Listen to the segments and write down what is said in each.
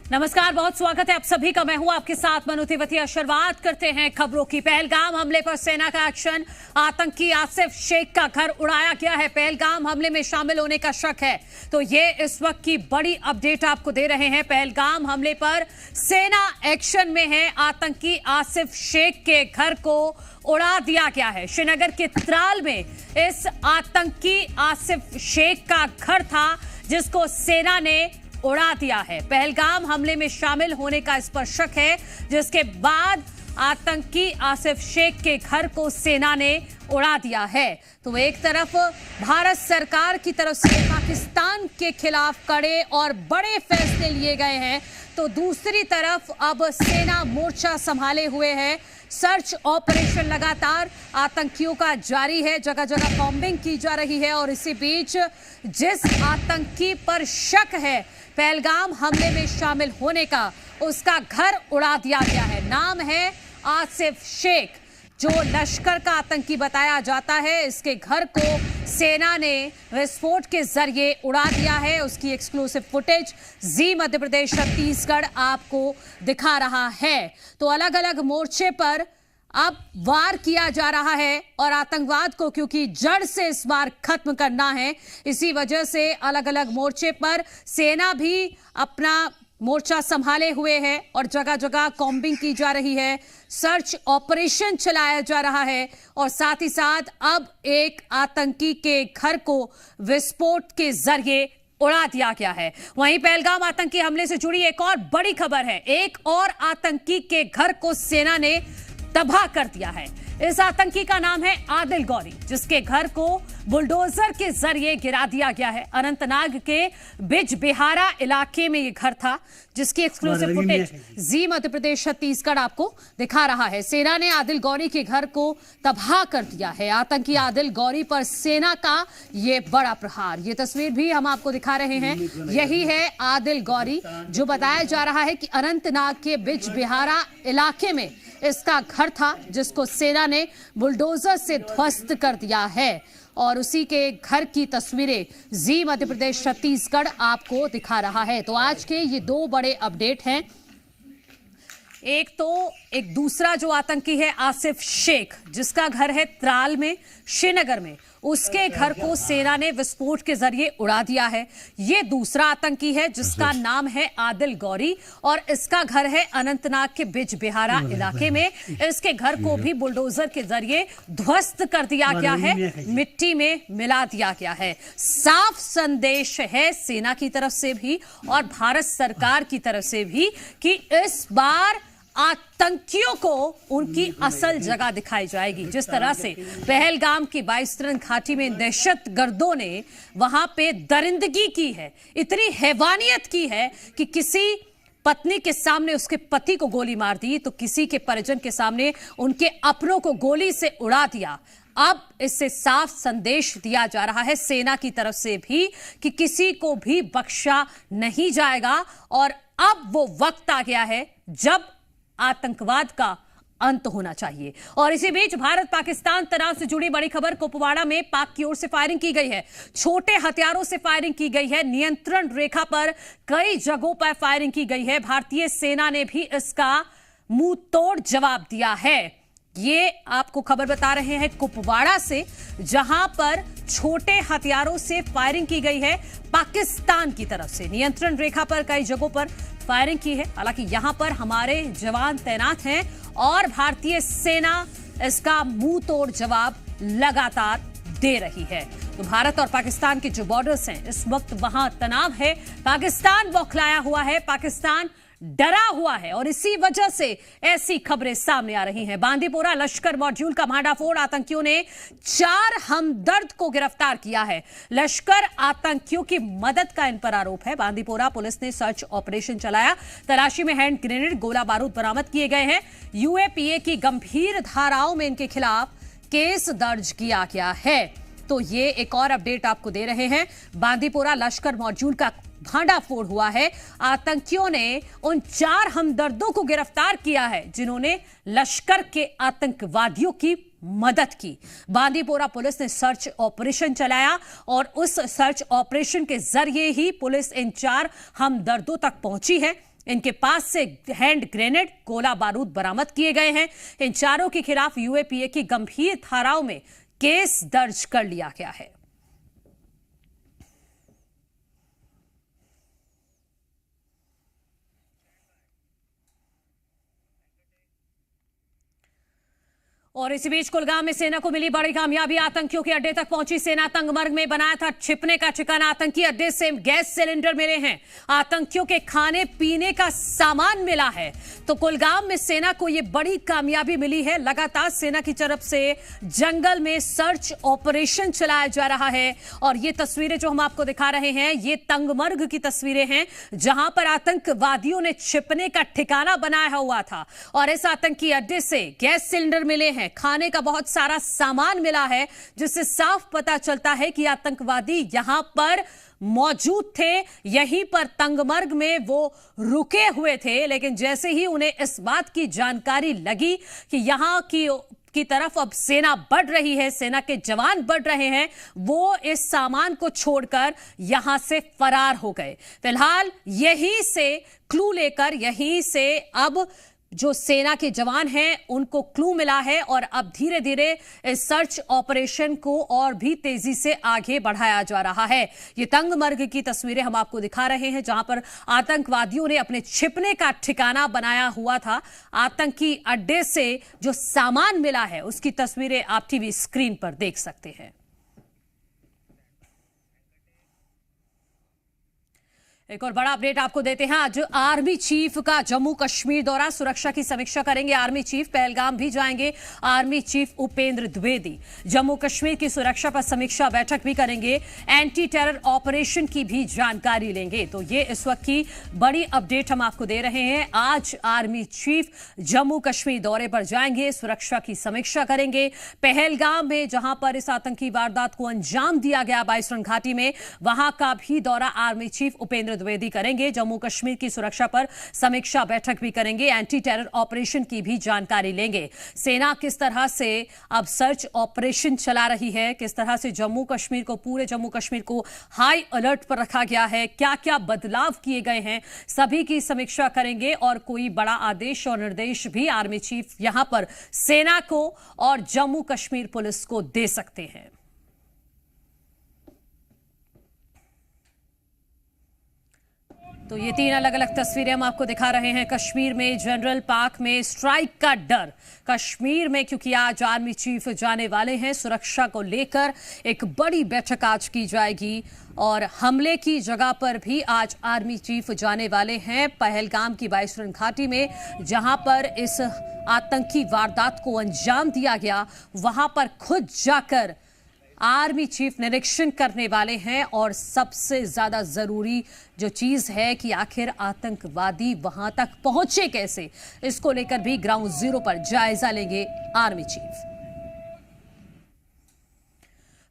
नमस्कार, बहुत स्वागत है आप सभी का। मैं हूं आपके साथ मनु तिवतिया। शुरुआत करते हैं खबरों की। पहलगाम हमले पर सेना का एक्शन। आतंकी आसिफ शेख का घर उड़ाया गया है। पहलगाम हमले में शामिल होने का शक है, तो ये इस वक्त की बड़ी अपडेट आपको दे रहे हैं। पहलगाम हमले पर सेना एक्शन में है। आतंकी आसिफ शेख के घर को उड़ा दिया गया है। श्रीनगर के त्राल में इस आतंकी आसिफ शेख का घर था, जिसको सेना ने उड़ा दिया है। पहलगाम हमले में शामिल होने का इस पर शक है, जिसके बाद आतंकी आसिफ शेख के घर को सेना ने उड़ा दिया है। तो एक तरफ भारत सरकार की तरफ से पाकिस्तान के खिलाफ कड़े और बड़े फैसले लिए गए हैं, तो दूसरी तरफ अब सेना मोर्चा संभाले हुए है। सर्च ऑपरेशन लगातार आतंकियों का जारी है। जगह जगह बॉम्बिंग की जा रही है और इसी बीच जिस आतंकी पर शक है पहलगाम हमले में शामिल होने का, उसका घर उड़ा दिया गया है। नाम है आसिफ शेख, जो लश्कर का आतंकी बताया जाता है। इसके घर को सेना ने विस्फोट के जरिए उड़ा दिया है। उसकी एक्सक्लूसिव फुटेज जी मध्य प्रदेश छत्तीसगढ़ आपको दिखा रहा है। तो अलग अलग मोर्चे पर अब वार किया जा रहा है और आतंकवाद को क्योंकि जड़ से इस बार खत्म करना है, इसी वजह से अलग अलग मोर्चे पर सेना भी अपना मोर्चा संभाले हुए है और जगह जगह कॉम्बिंग की जा रही है। सर्च ऑपरेशन चलाया जा रहा है और साथ ही साथ अब एक आतंकी के घर को विस्फोट के जरिए उड़ा दिया गया है। वहीं पहलगाम आतंकी हमले से जुड़ी एक और बड़ी खबर है। एक और आतंकी के घर को सेना ने तबाह कर दिया है। इस आतंकी का नाम है आदिल गौरी, जिसके घर को बुलडोजर के जरिए गिरा दिया गया है। अनंतनाग के बिजबिहारा इलाके में यह घर था, जिसकी एक्सक्लूसिव फुटेज जी मध्य प्रदेश छत्तीसगढ़ आपको दिखा रहा है। सेना ने आदिल गौरी के घर को तबाह कर दिया है। आतंकी आदिल गौरी पर सेना का ये बड़ा प्रहार। ये तस्वीर भी हम आपको दिखा रहे हैं। यही है आदिल गौरी, जो बताया जा रहा है कि अनंतनाग के बिजबिहारा इलाके में इसका घर था, जिसको सेना ने बुलडोजर से ध्वस्त कर दिया है। और उसी के घर की तस्वीरें जी मध्य प्रदेश छत्तीसगढ़ आपको दिखा रहा है। तो आज के ये दो बड़े अपडेट हैं। एक दूसरा जो आतंकी है आसिफ शेख, जिसका घर है त्राल में श्रीनगर में, उसके घर को सेना ने विस्फोट के जरिए उड़ा दिया है। ये दूसरा आतंकी है, जिसका नाम है आदिल गौरी और इसका घर है अनंतनाग के बिजबिहारा इलाके में। इसके घर को भी बुलडोजर के जरिए ध्वस्त कर दिया गया है, मिट्टी में मिला दिया गया है। साफ संदेश है सेना की तरफ से भी और भारत सरकार की तरफ से भी कि इस बार आतंकियों को उनकी असल जगह दिखाई जाएगी। जिस तरह से पहलगाम की 22 रन घाटी में दहशतगर्दों ने वहां पे दरिंदगी की है, इतनी हैवानियत की है कि किसी पत्नी के सामने उसके पति को गोली मार दी, तो किसी के परिजन के सामने उनके अपनों को गोली से उड़ा दिया। अब इससे साफ संदेश दिया जा रहा है सेना की तरफ से भी कि किसी को भी बख्शा नहीं जाएगा और अब वो वक्त आ गया है जब आतंकवाद का अंत होना चाहिए। और इसी बीच भारत पाकिस्तान तनाव से जुड़ी बड़ी खबर। कुपवाड़ा में पाक की ओर से फायरिंग की गई है। छोटे हथियारों से फायरिंग की गई है। नियंत्रण रेखा पर कई जगहों पर फायरिंग की गई है। भारतीय सेना ने भी इसका मुंह तोड़ जवाब दिया है। ये आपको खबर बता रहे हैं कुपवाड़ा से, जहां पर छोटे हथियारों से फायरिंग की गई है पाकिस्तान की तरफ से। नियंत्रण रेखा पर कई जगहों पर फायरिंग की है। हालांकि यहां पर हमारे जवान तैनात हैं और भारतीय सेना इसका मुंह तोड़ जवाब लगातार दे रही है। तो भारत और पाकिस्तान के जो बॉर्डर्स हैं, इस वक्त वहां तनाव है। पाकिस्तान बौखलाया हुआ है, पाकिस्तान डरा हुआ है और इसी वजह से ऐसी खबरें सामने आ रही हैं। बांदीपोरा लश्कर मॉड्यूल का भांडाफोड़। आतंकियों ने 4 हमदर्द को गिरफ्तार किया है। लश्कर आतंकियों की मदद का इन पर आरोप है। बांदीपोरा पुलिस ने सर्च ऑपरेशन चलाया। तलाशी में हैंड ग्रेनेड, गोला बारूद बरामद किए गए हैं। यूएपीए की गंभीर धाराओं में इनके खिलाफ केस दर्ज किया गया है। तो ये एक और अपडेट आपको दे रहे हैं। बांदीपोरा लश्कर मॉड्यूल का भांडाफोड़ हुआ है। आतंकियों ने उन 4 हमदर्दों को गिरफ्तार किया है, जिन्होंने लश्कर के आतंकवादियों की मदद की। बांदीपोरा पुलिस ने सर्च ऑपरेशन चलाया और उस सर्च ऑपरेशन के जरिए ही पुलिस इन 4 हमदर्दों तक पहुंची है। इनके पास से हैंड ग्रेनेड, गोला बारूद बरामद किए गए हैं। इन चारों के खिलाफ यूएपीए की गंभीर धाराओं में केस दर्ज कर लिया गया है। और इसी बीच कुलगाम में सेना को मिली बड़ी कामयाबी। आतंकियों के अड्डे तक पहुंची सेना। तंगमर्ग में बनाया था छिपने का ठिकाना। आतंकी अड्डे से गैस सिलेंडर मिले हैं। आतंकियों के खाने पीने का सामान मिला है। तो कुलगाम में सेना को यह बड़ी कामयाबी मिली है। लगातार सेना की तरफ से जंगल में सर्च ऑपरेशन चलाया जा रहा है। और ये तस्वीरें जो हम आपको दिखा रहे हैं, ये तंगमर्ग की तस्वीरें हैं, जहां पर आतंकवादियों ने छिपने का ठिकाना बनाया हुआ था। और इस आतंकी अड्डे से गैस सिलेंडर मिले हैं, खाने का बहुत सारा सामान मिला है, जिससे साफ पता चलता है कि आतंकवादी यहां पर मौजूद थे। यहीं पर तंगमर्ग में वो रुके हुए थे। लेकिन जैसे ही उन्हें इस बात की जानकारी लगी कि यहां की तरफ अब सेना बढ़ रही है, सेना के जवान बढ़ रहे हैं, वो इस सामान को छोड़कर यहां से फरार हो गए। फिलहाल यहीं से क्लू लेकर, यहीं से अब जो सेना के जवान हैं उनको क्लू मिला है और अब धीरे धीरे इस सर्च ऑपरेशन को और भी तेजी से आगे बढ़ाया जा रहा है। ये तंगमर्ग की तस्वीरें हम आपको दिखा रहे हैं, जहां पर आतंकवादियों ने अपने छिपने का ठिकाना बनाया हुआ था। आतंकी अड्डे से जो सामान मिला है उसकी तस्वीरें आप टीवी स्क्रीन पर देख सकते हैं। एक और बड़ा अपडेट आपको देते हैं। आज आर्मी चीफ का जम्मू कश्मीर दौरा, सुरक्षा की समीक्षा करेंगे आर्मी चीफ। पहलगाम भी जाएंगे आर्मी चीफ उपेंद्र द्विवेदी। जम्मू कश्मीर की सुरक्षा पर समीक्षा बैठक भी करेंगे। एंटी टेरर ऑपरेशन की भी जानकारी लेंगे। तो ये इस वक्त की बड़ी अपडेट हम आपको दे रहे हैं। आज आर्मी चीफ जम्मू कश्मीर दौरे पर जाएंगे, सुरक्षा की समीक्षा करेंगे। पहलगाम में जहां पर इस आतंकी वारदात को अंजाम दिया गया बाईसरंग घाटी में, वहां का भी दौरा आर्मी चीफ उपेंद्र द्विवेदी करेंगे। जम्मू कश्मीर की सुरक्षा पर समीक्षा बैठक भी करेंगे। एंटी टेरर ऑपरेशन की भी जानकारी लेंगे। सेना किस तरह से अब सर्च ऑपरेशन चला रही है, किस तरह से जम्मू कश्मीर को, पूरे जम्मू कश्मीर को हाई अलर्ट पर रखा गया है, क्या क्या बदलाव किए गए हैं, सभी की समीक्षा करेंगे। और कोई बड़ा आदेश और निर्देश भी आर्मी चीफ यहां पर सेना को और जम्मू कश्मीर पुलिस को दे सकते हैं। तो ये तीन अलग अलग तस्वीरें हम आपको दिखा रहे हैं। कश्मीर में जनरल पार्क में स्ट्राइक का डर कश्मीर में, क्योंकि आज आर्मी चीफ जाने वाले हैं। सुरक्षा को लेकर एक बड़ी बैठक आज की जाएगी और हमले की जगह पर भी आज आर्मी चीफ जाने वाले हैं। पहलगाम की बाईसरंग घाटी में जहां पर इस आतंकी वारदात को अंजाम दिया गया, वहां पर खुद जाकर आर्मी चीफ निरीक्षण करने वाले हैं। और सबसे ज्यादा जरूरी जो चीज है कि आखिर आतंकवादी वहां तक पहुंचे कैसे, इसको लेकर भी ग्राउंड जीरो पर जायजा लेंगे आर्मी चीफ।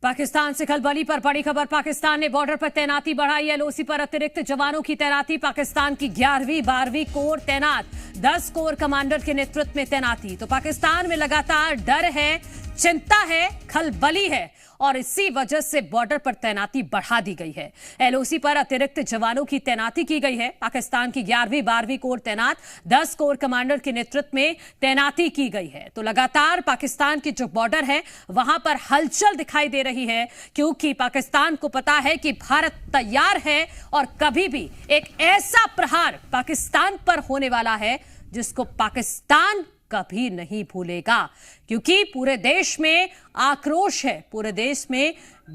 पाकिस्तान से खलबली पर बड़ी खबर। पाकिस्तान ने बॉर्डर पर तैनाती बढ़ाई। एलओसी पर अतिरिक्त जवानों की तैनाती। पाकिस्तान की 11वीं 12वीं कोर तैनात, 10 कोर कमांडर के नेतृत्व में तैनाती। तो पाकिस्तान में लगातार डर है, चिंता है, खलबली है और इसी वजह से बॉर्डर पर तैनाती बढ़ा दी गई है। एलओसी पर अतिरिक्त जवानों की तैनाती की गई है। पाकिस्तान की 11वीं 12वीं कोर तैनात, 10 कोर कमांडर के नेतृत्व में तैनाती की गई है। तो लगातार पाकिस्तान की जो बॉर्डर है वहां पर हलचल दिखाई दे रही है, क्योंकि पाकिस्तान को पता है कि भारत तैयार है और कभी भी एक ऐसा प्रहार पाकिस्तान पर होने वाला है जिसको पाकिस्तान कभी नहीं भूलेगा। क्योंकि पूरे देश में आक्रोश है, पूरे देश में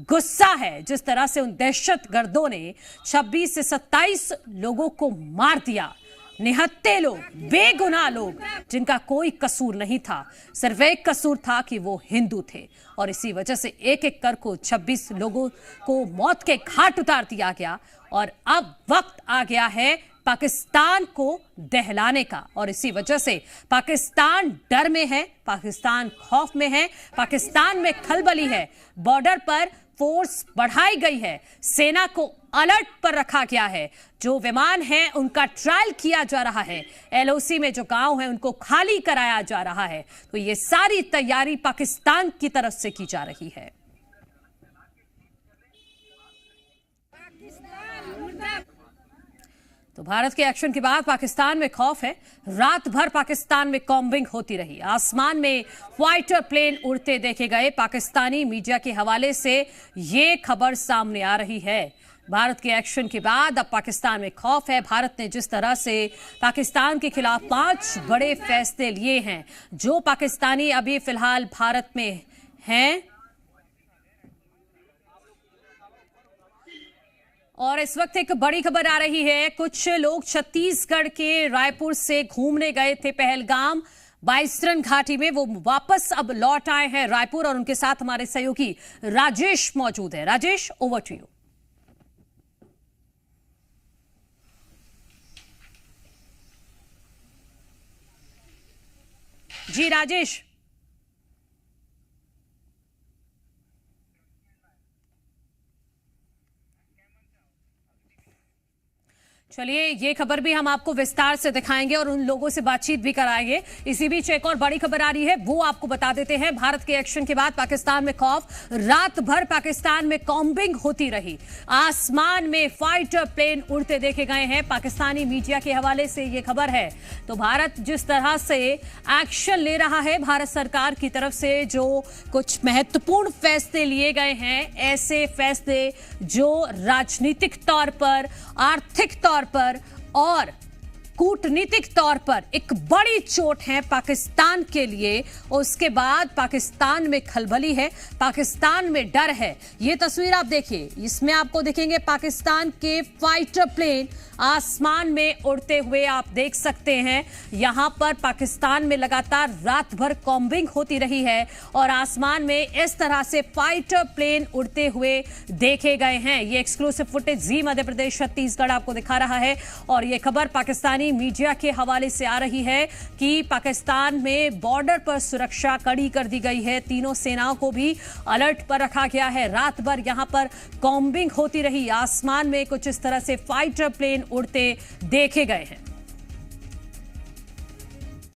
गुस्सा है। जिस तरह से उन दहशतगर्दों ने 26 से 27 लोगों को मार दिया, निहत्थे लोग, बेगुनाह लोग जिनका कोई कसूर नहीं था, सिर्फ एक कसूर था कि वो हिंदू थे। और इसी वजह से एक एक कर को 26 लोगों को मौत के घाट उतार दिया गया। और अब वक्त आ गया है पाकिस्तान को दहलाने का। और इसी वजह से पाकिस्तान डर में है, पाकिस्तान खौफ में है, पाकिस्तान में खलबली है। बॉर्डर पर फोर्स बढ़ाई गई है, सेना को अलर्ट पर रखा गया है। जो विमान हैं उनका ट्रायल किया जा रहा है, एलओसी में जो गांव हैं उनको खाली कराया जा रहा है। तो ये सारी तैयारी पाकिस्तान की तरफ से की जा रही है। तो भारत के एक्शन के बाद पाकिस्तान में खौफ है। रात भर पाकिस्तान में कॉम्बिंग होती रही। आसमान में फाइटर प्लेन उड़ते देखे गए। पाकिस्तानी मीडिया के हवाले से ये खबर सामने आ रही है। भारत के एक्शन के बाद अब पाकिस्तान में खौफ है। भारत ने जिस तरह से पाकिस्तान के खिलाफ 5 बड़े फैसले लिए हैं, जो पाकिस्तानी अभी फिलहाल भारत में हैं, और इस वक्त एक बड़ी खबर आ रही है। कुछ लोग छत्तीसगढ़ के रायपुर से घूमने गए थे पहलगाम बाईसरन घाटी में, वो वापस अब लौट आए हैं रायपुर और उनके साथ हमारे सहयोगी राजेश मौजूद है। Rajesh, over to you. Ji Rajesh. चलिए, ये खबर भी हम आपको विस्तार से दिखाएंगे और उन लोगों से बातचीत भी कराएंगे। इसी बीच एक और बड़ी खबर आ रही है, वो आपको बता देते हैं। भारत के एक्शन के बाद पाकिस्तान में खौफ। रात भर पाकिस्तान में कॉम्बिंग होती रही। आसमान में फाइटर प्लेन उड़ते देखे गए हैं। पाकिस्तानी मीडिया के हवाले से ये खबर है। तो भारत जिस तरह से एक्शन ले रहा है, भारत सरकार की तरफ से जो कुछ महत्वपूर्ण फैसले लिए गए हैं, ऐसे फैसले जो राजनीतिक तौर पर, आर्थिक तौर पर और कूटनीतिक तौर पर एक बड़ी चोट है पाकिस्तान के लिए। उसके बाद पाकिस्तान में खलबली है, पाकिस्तान में डर है। ये तस्वीर आप देखिए, इसमें आपको दिखेंगे पाकिस्तान के फाइटर प्लेन आसमान में उड़ते हुए आप देख सकते हैं। यहां पर पाकिस्तान में लगातार रात भर कॉम्बिंग होती रही है और आसमान में इस तरह से फाइटर प्लेन उड़ते हुए देखे गए हैं। ये एक्सक्लूसिव फुटेज जी मध्य प्रदेश छत्तीसगढ़ आपको दिखा रहा है और ये खबर पाकिस्तानी मीडिया के हवाले से आ रही है कि पाकिस्तान में बॉर्डर पर सुरक्षा कड़ी कर दी गई है। तीनों सेनाओं को भी अलर्ट पर रखा गया है। रात भर यहां पर कॉम्बिंग होती रही। आसमान में कुछ इस तरह से फाइटर प्लेन उड़ते देखे गए हैं।